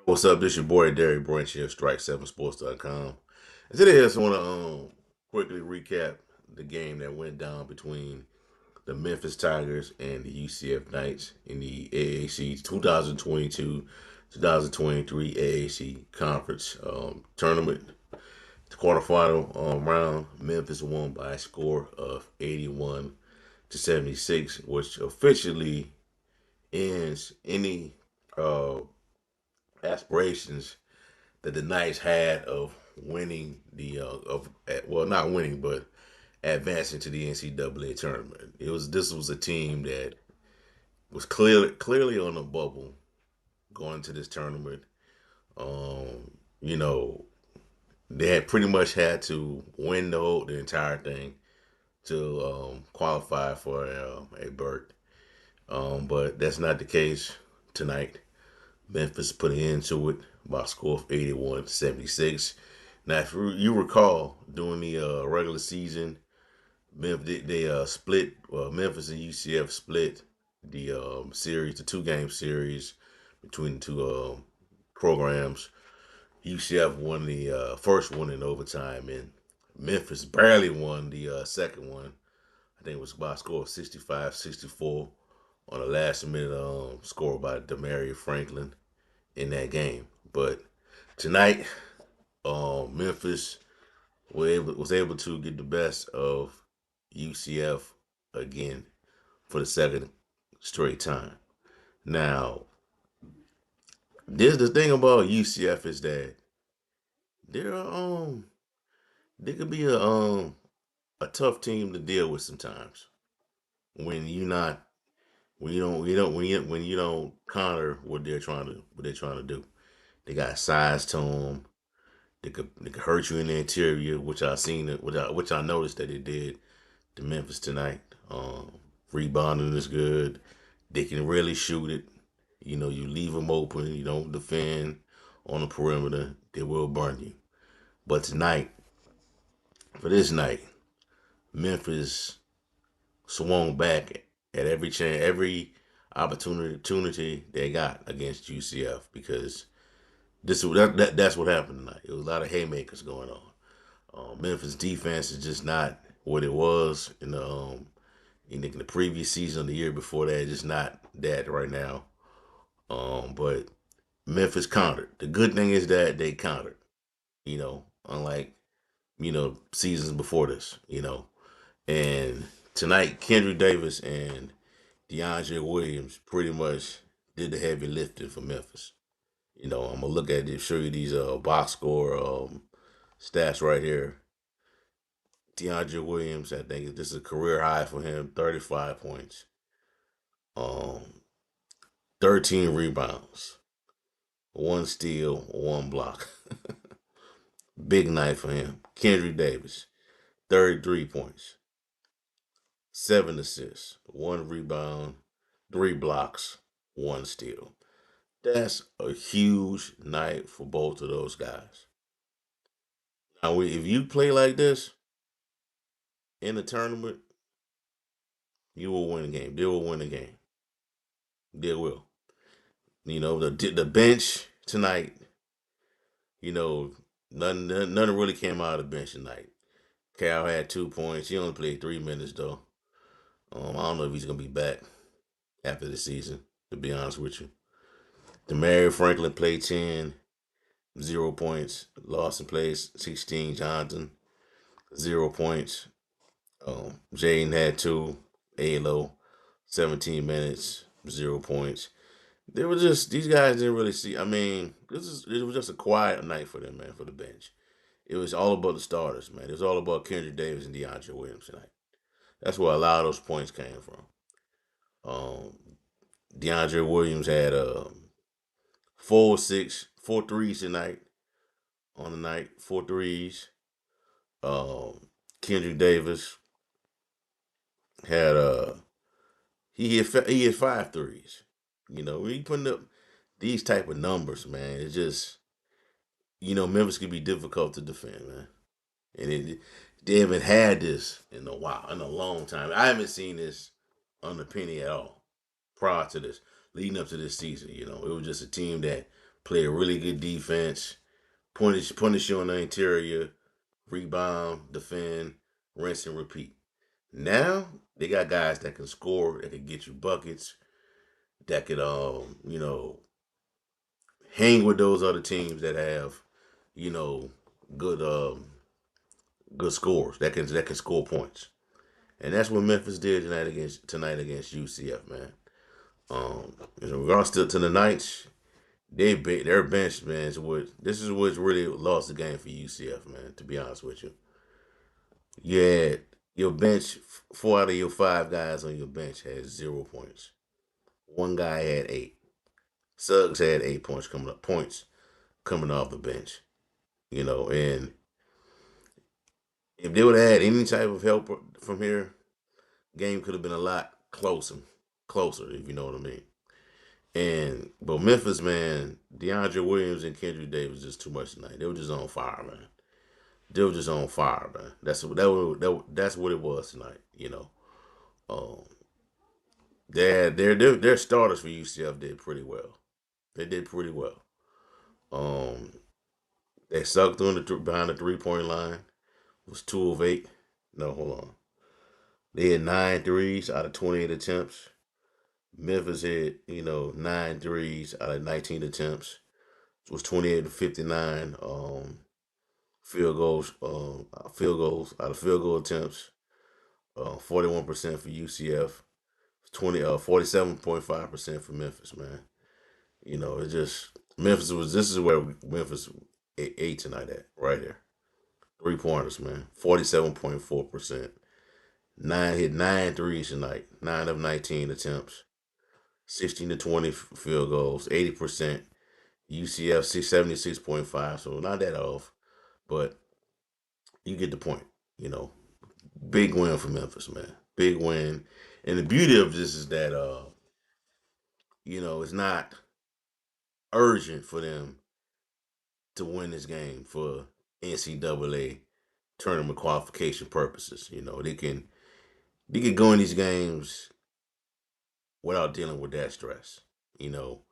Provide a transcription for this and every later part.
What's up? This your boy Derek Branch here, Strike7Sports.com. And today I just want to quickly recap the game that went down between the Memphis Tigers and the UCF Knights in the AAC 2022-2023 AAC Conference Tournament. The quarterfinal round, Memphis won by a score of 81-76, which officially ends any uh, aspirations that the Knights had of winning well, not winning, but advancing to the NCAA tournament. This was a team that was clearly on a bubble going to this tournament. You know, they had pretty much had to win the entire thing to qualify for a berth. But that's not the case tonight. Memphis put an end to it by a score of 81-76. Now, if you recall, during the regular season, they split. Memphis and UCF split the series, the two-game series between the two programs. UCF won the first one in overtime, and Memphis barely won the second one. I think it was by a score of 65-64 on a last-minute score by Darius Franklin in that game. But tonight, Memphis was able to get the best of UCF again for the second straight time. Now, this the thing about UCF is that they're they could be a tough team to deal with sometimes when you not when you don't counter what they're trying to do. They got size to them. They could hurt you in the interior, which I noticed that it did to Memphis tonight. Rebounding is good. They can really shoot it. You know, you leave them open. You don't defend on the perimeter. They will burn you. But tonight, for this night, Memphis swung back at every chance, every opportunity they got against UCF because that's what happened tonight. It was a lot of haymakers going on. Memphis defense is just not what it was in the previous season, the year before that. It's just not that right now. But Memphis countered. The good thing is that they countered. Unlike seasons before this. And tonight, Kendric Davis and DeAndre Williams pretty much did the heavy lifting for Memphis. I'm gonna look at it, show you these box score stats right here. DeAndre Williams, I think this is a career high for him, 35 points, um, 13 rebounds, one steal, one block. Big night for him. Kendric Davis, 33 points, 7 assists, one rebound, three blocks, one steal. That's a huge night for both of those guys. Now, if you play like this in a tournament, you will win a game. They will win a game. They will. The bench tonight. You know, nothing really came out of the bench tonight. Cal had 2 points. He only played 3 minutes though. I don't know if he's gonna be back after the season. To be honest with you, Darius Franklin played 10, 0 points. Lawson plays 16. Johnson 0 points. Jaden had two. Alo 17 minutes, 0 points. They were just these guys didn't really see. I mean, it was just a quiet night for them, man, for the bench. It was all about the starters, man. It was all about Kendric Davis and DeAndre Williams tonight. That's where a lot of those points came from. Um, DeAndre Williams had 4 threes tonight on the night, 4 threes. Kendric Davis had he hit 5 threes. When you putting up these type of numbers, man, it's just Memphis can be difficult to defend, man. And they haven't had this in a while, in a long time. I haven't seen this under Penny at all prior to this, leading up to this season. It was just a team that play a really good defense, punish you on the interior, rebound, defend, rinse and repeat. Now they got guys that can score, that can get you buckets, that could hang with those other teams that have you know good good scores that can score points. And that's what Memphis did tonight against UCF, man. In regards to the Knights, their bench, man, this is what's really lost the game for UCF, man. To be honest with you, you had your bench, 4 out of your 5 guys on your bench had 0 points. One guy had 8. Suggs had 8 points coming off the bench. And if they would have had any type of help from here, game could have been a lot closer, if you know what I mean. But Memphis, man, DeAndre Williams and Kendric Davis just too much tonight. They were just on fire, man. They were just on fire, man. That's what it was tonight. Um, their starters for UCF did pretty well. They did pretty well. Um, they sucked behind the 3 point line. It was 2 of 8. No, hold on. They had 9 threes out of 28 attempts. Memphis had, 9 threes out of 19 attempts. It was 28 to 59 field goals out of field goal attempts. 41% for UCF. 47.5% for Memphis, man. It's just this is where Memphis ate tonight at, right there. 3 pointers, man. 47.4%. Hit 9 threes tonight. 9 of 19 attempts. 16 to 20 field goals. 80%. UCF 76.5. So not that off, but you get the point. You know, big win for Memphis, man. Big win. And the beauty of this is that it's not urgent for them to win this game for NCAA tournament qualification purposes. They can go in these games without dealing with that stress. You know,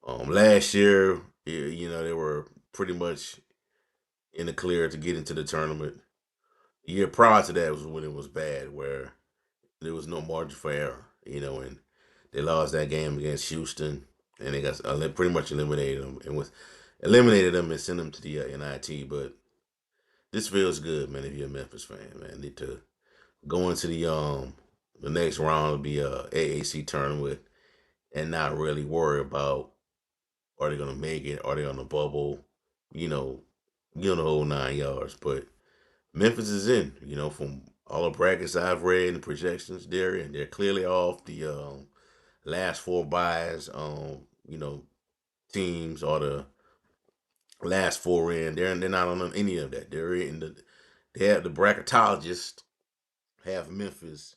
last year, they were pretty much in the clear to get into the tournament. The year prior to that was when it was bad, where there was no margin for error. And they lost that game against Houston, and they got pretty much eliminated them and sent them to the NIT. But this feels good, man. If you're a Memphis fan, man, need to go into the next round of the AAC tournament and not really worry about, are they gonna make it? Are they on the bubble? You know, the whole 9 yards. But Memphis is in. From all the brackets I've read and the projections, they're clearly off the last 4 buys. Teams or the last 4 in. They're not on any of that. They're in they have the bracketologists have Memphis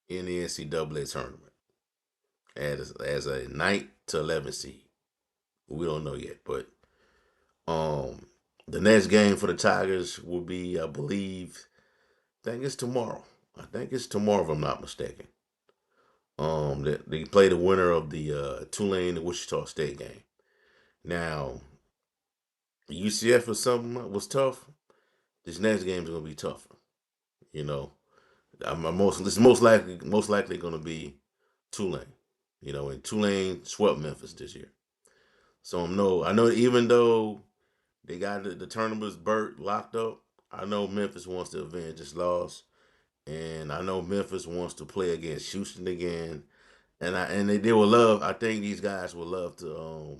in the NCAA tournament as a 9 to 11 seed. We don't know yet, but um, the next game for the Tigers will be, I believe, I think it's tomorrow. I think it's tomorrow, if I'm not mistaken. They play the winner of the Tulane and Wichita State game. Now, UCF was tough. This next game is gonna be tougher. You know, it's most likely gonna be Tulane. And Tulane swept Memphis this year. So I know even though they got the tournament's Burt locked up, I know Memphis wants to avenge this loss, and I know Memphis wants to play against Houston again, and they will love. I think these guys would love to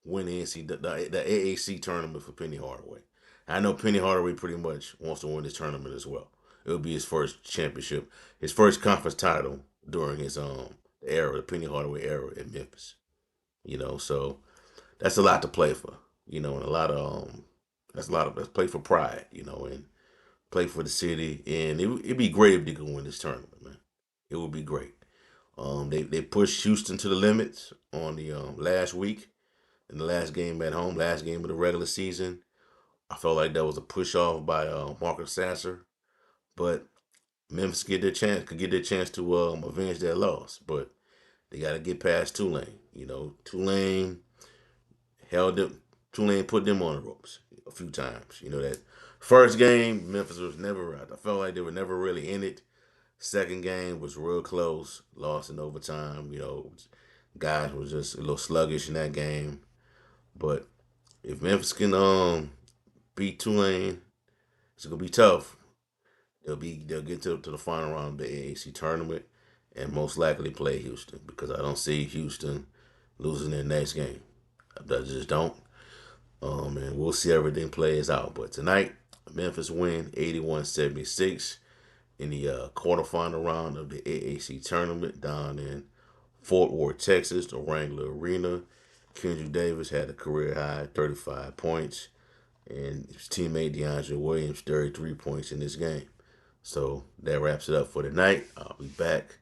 win the AAC tournament for Penny Hardaway. I know Penny Hardaway pretty much wants to win this tournament as well. It'll be his first championship, his first conference title during his the Penny Hardaway era in Memphis. So that's a lot to play for. And that's play for pride. And play for the city, and it'd be great if they could win this tournament, man. It would be great. They pushed Houston to the limits on the last week in the last game at home, last game of the regular season. I felt like that was a push off by Marcus Sasser, but Memphis could get their chance to avenge that loss, but they got to get past Tulane. Tulane held them. Tulane put them on the ropes a few times. You know that first game, Memphis was never. I felt like they were never really in it. Second game was real close, lost in overtime. Guys was just a little sluggish in that game. But if Memphis can beat Tulane, it's gonna be tough. They'll get to the final round of the AAC tournament and most likely play Houston because I don't see Houston losing their next game. I just don't. And we'll see how everything plays out. But tonight, Memphis win 81-76 in the quarterfinal round of the AAC tournament down in Fort Worth, Texas, the Wrangler Arena. Kendric Davis had a career high 35 points, and his teammate DeAndre Williams 33 points in this game. So that wraps it up for tonight. I'll be back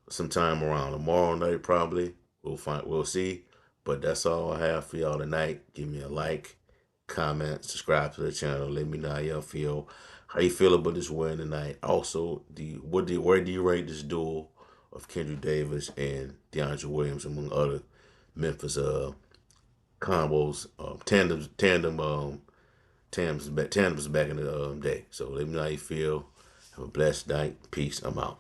sometime around tomorrow night, probably. We'll see. But that's all I have for y'all tonight. Give me a like, comment, subscribe to the channel. Let me know how y'all feel. How you feel about this win tonight? Also, where do you rate this duel of Kendric Davis and DeAndre Williams among other Memphis combos, tandems back in the day. So let me know how you feel. Have a blessed night. Peace. I'm out.